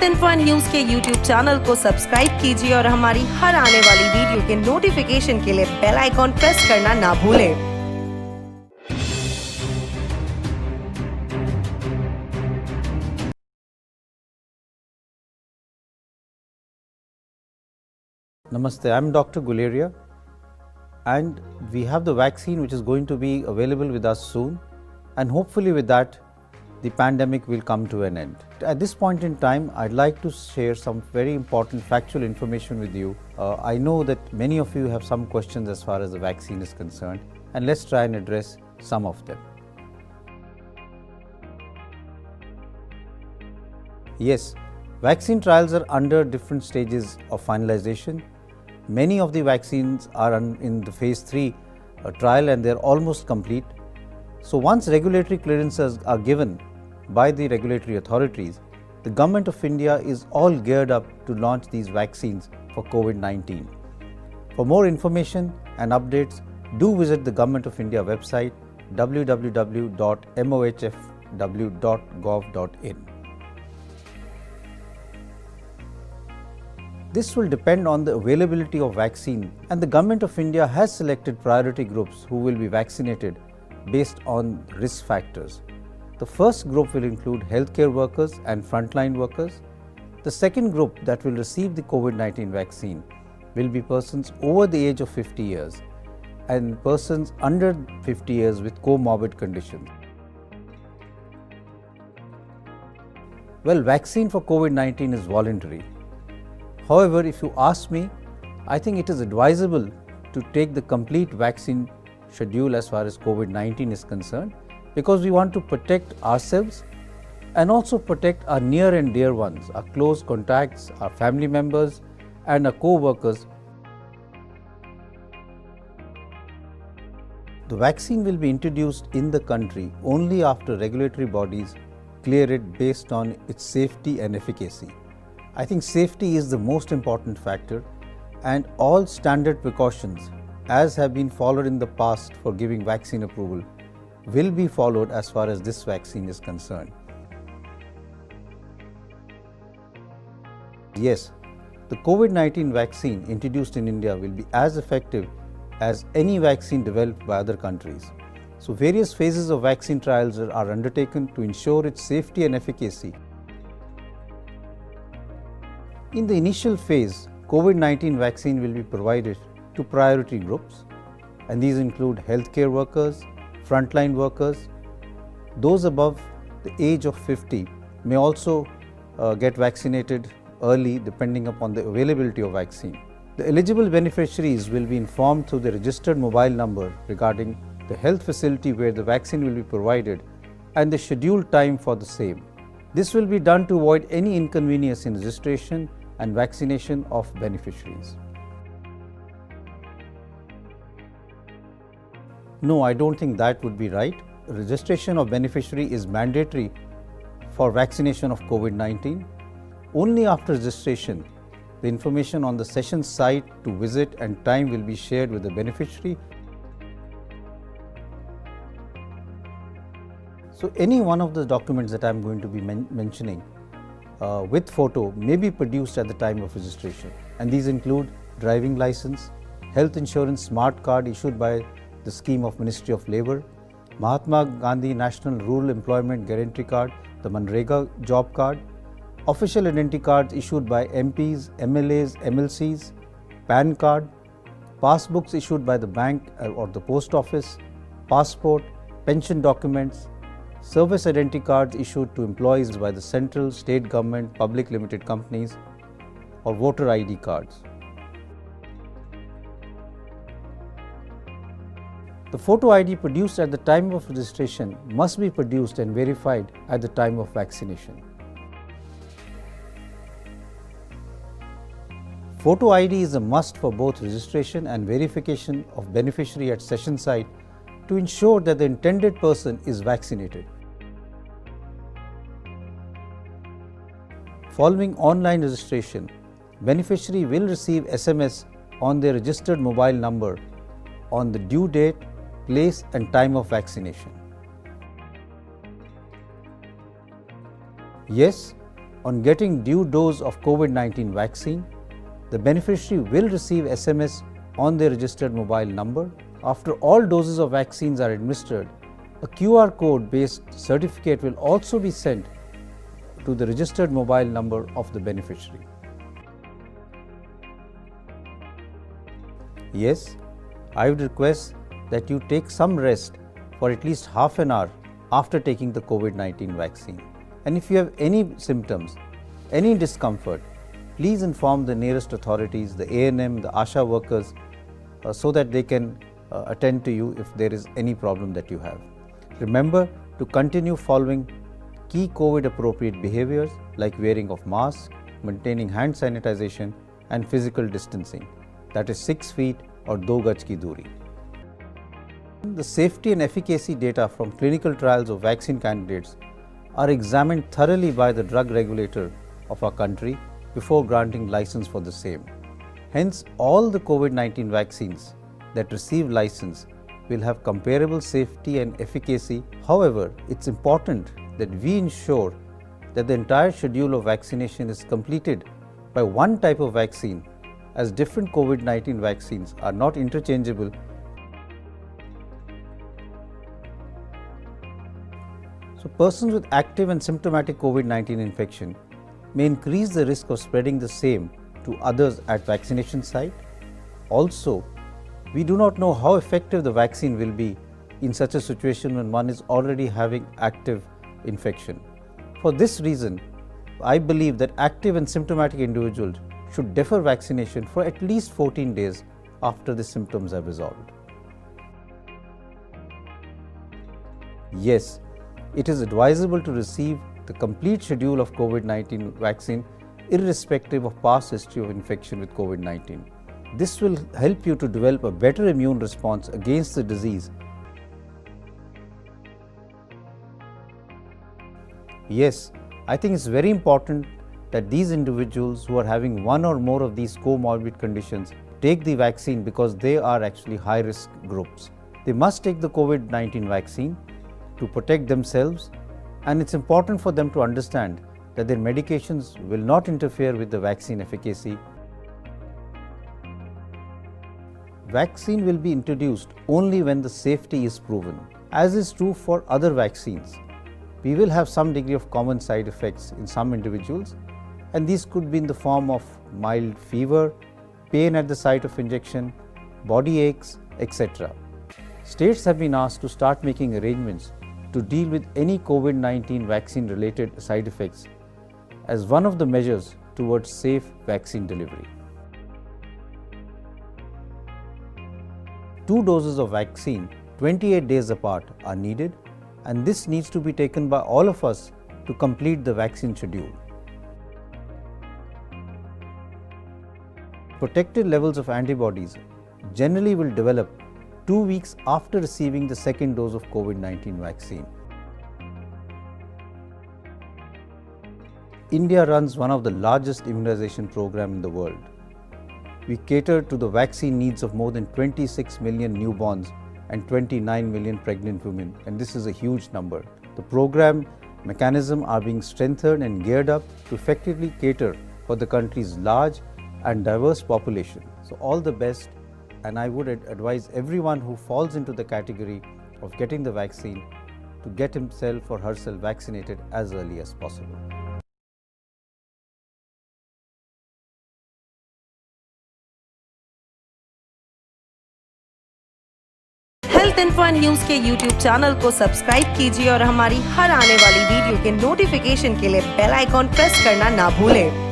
With info and news के YouTube channel को subscribe कीजिए और हमारी हर आने वाली वीडियो के नोटिफिकेशन के लिए बेल आइकॉन प्रेस करना ना भूलें। Namaste, I'm Dr. Guleria, and we have the vaccine which is going to be available with us soon, and hopefully with that the pandemic will come to an end. At this point in time, I'd like to share some very important factual information with you. I know that many of you have some questions as far as the vaccine is concerned, and let's try and address some of them. Yes, vaccine trials are under different stages of finalization. Many of the vaccines are in the phase 3 trial and they're almost complete. So once regulatory clearances are given by the regulatory authorities, the Government of India is all geared up to launch these vaccines for COVID-19. For more information and updates, do visit the Government of India website www.mohfw.gov.in. This will depend on the availability of vaccine, and the Government of India has selected priority groups who will be vaccinated based on risk factors. The first group will include healthcare workers and frontline workers. The second group that will receive the COVID-19 vaccine will be persons over the age of 50 years and persons under 50 years with comorbid conditions. Well, vaccine for COVID-19 is voluntary. However, if you ask me, I think it is advisable to take the complete vaccine schedule as far as COVID-19 is concerned, because we want to protect ourselves and also protect our near and dear ones, our close contacts, our family members and our co-workers. The vaccine will be introduced in the country only after regulatory bodies clear it based on its safety and efficacy. I think safety is the most important factor, and all standard precautions as have been followed in the past for giving vaccine approval will be followed as far as this vaccine is concerned. Yes, the COVID-19 vaccine introduced in India will be as effective as any vaccine developed by other countries. So various phases of vaccine trials are undertaken to ensure its safety and efficacy. In the initial phase, COVID-19 vaccine will be provided to priority groups, and these include healthcare workers, frontline workers. Those above the age of 50 may also get vaccinated early depending upon the availability of vaccine. The eligible beneficiaries will be informed through the registered mobile number regarding the health facility where the vaccine will be provided and the scheduled time for the same. This will be done to avoid any inconvenience in registration and vaccination of beneficiaries. No, I don't think that would be right. Registration of beneficiary is mandatory for vaccination of COVID-19. Only after registration, the information on the session site to visit and time will be shared with the beneficiary. So any one of the documents that I'm going to be mentioning with photo may be produced at the time of registration, and these include driving license, health insurance smart card issued by the scheme of Ministry of Labour, Mahatma Gandhi National Rural Employment Guarantee Card, the Manrega job card, official identity cards issued by MPs, MLAs, MLCs, PAN card, passbooks issued by the bank or the post office, passport, pension documents, service identity cards issued to employees by the central, state government, public limited companies, or voter ID cards. The photo ID produced at the time of registration must be produced and verified at the time of vaccination. Photo ID is a must for both registration and verification of beneficiary at session site to ensure that the intended person is vaccinated. Following online registration, beneficiary will receive SMS on their registered mobile number on the due date, place and time of vaccination. Yes, on getting due dose of COVID-19 vaccine, the beneficiary will receive SMS on their registered mobile number. After all doses of vaccines are administered, a QR code based certificate will also be sent to the registered mobile number of the beneficiary. Yes, I would request that you take some rest for at least half an hour after taking the COVID-19 vaccine. And if you have any symptoms, any discomfort, please inform the nearest authorities, the ANM, the ASHA workers, so that they can attend to you if there is any problem that you have. Remember to continue following key COVID appropriate behaviors like wearing of masks, maintaining hand sanitization and physical distancing, that is 6 feet or 2 gaj ki duri. The safety and efficacy data from clinical trials of vaccine candidates are examined thoroughly by the drug regulator of our country before granting license for the same. Hence, all the COVID-19 vaccines that receive license will have comparable safety and efficacy. However, it's important that we ensure that the entire schedule of vaccination is completed by one type of vaccine, as different COVID-19 vaccines are not interchangeable. So, persons with active and symptomatic COVID-19 infection may increase the risk of spreading the same to others at vaccination site. Also, we do not know how effective the vaccine will be in such a situation when one is already having active infection. For this reason, I believe that active and symptomatic individuals should defer vaccination for at least 14 days after the symptoms have resolved. Yes, it is advisable to receive the complete schedule of COVID-19 vaccine irrespective of past history of infection with COVID-19. This will help you to develop a better immune response against the disease. Yes, I think it's very important that these individuals who are having one or more of these comorbid conditions take the vaccine, because they are actually high-risk groups. They must take the COVID-19 vaccine to protect themselves, and it's important for them to understand that their medications will not interfere with the vaccine efficacy. Vaccine will be introduced only when the safety is proven, as is true for other vaccines. We will have some degree of common side effects in some individuals, and these could be in the form of mild fever, pain at the site of injection, body aches, etc. States have been asked to start making arrangements to deal with any COVID-19 vaccine related side effects as one of the measures towards safe vaccine delivery. 2 doses of vaccine 28 days apart are needed, and this needs to be taken by all of us to complete the vaccine schedule. Protected levels of antibodies generally will develop 2 weeks after receiving the second dose of COVID-19 vaccine. India runs one of the largest immunization programs in the world. We cater to the vaccine needs of more than 26 million newborns and 29 million pregnant women, and this is a huge number. The program mechanisms are being strengthened and geared up to effectively cater for the country's large and diverse population. So all the best, and I would advise everyone who falls into the category of getting the vaccine to get himself or herself vaccinated as early as possible. Health info and news के YouTube channel को subscribe कीजिए और हमारी हर आने वाली video के notification के लिए बेल आइकॉन प्रेस करना ना भूलें।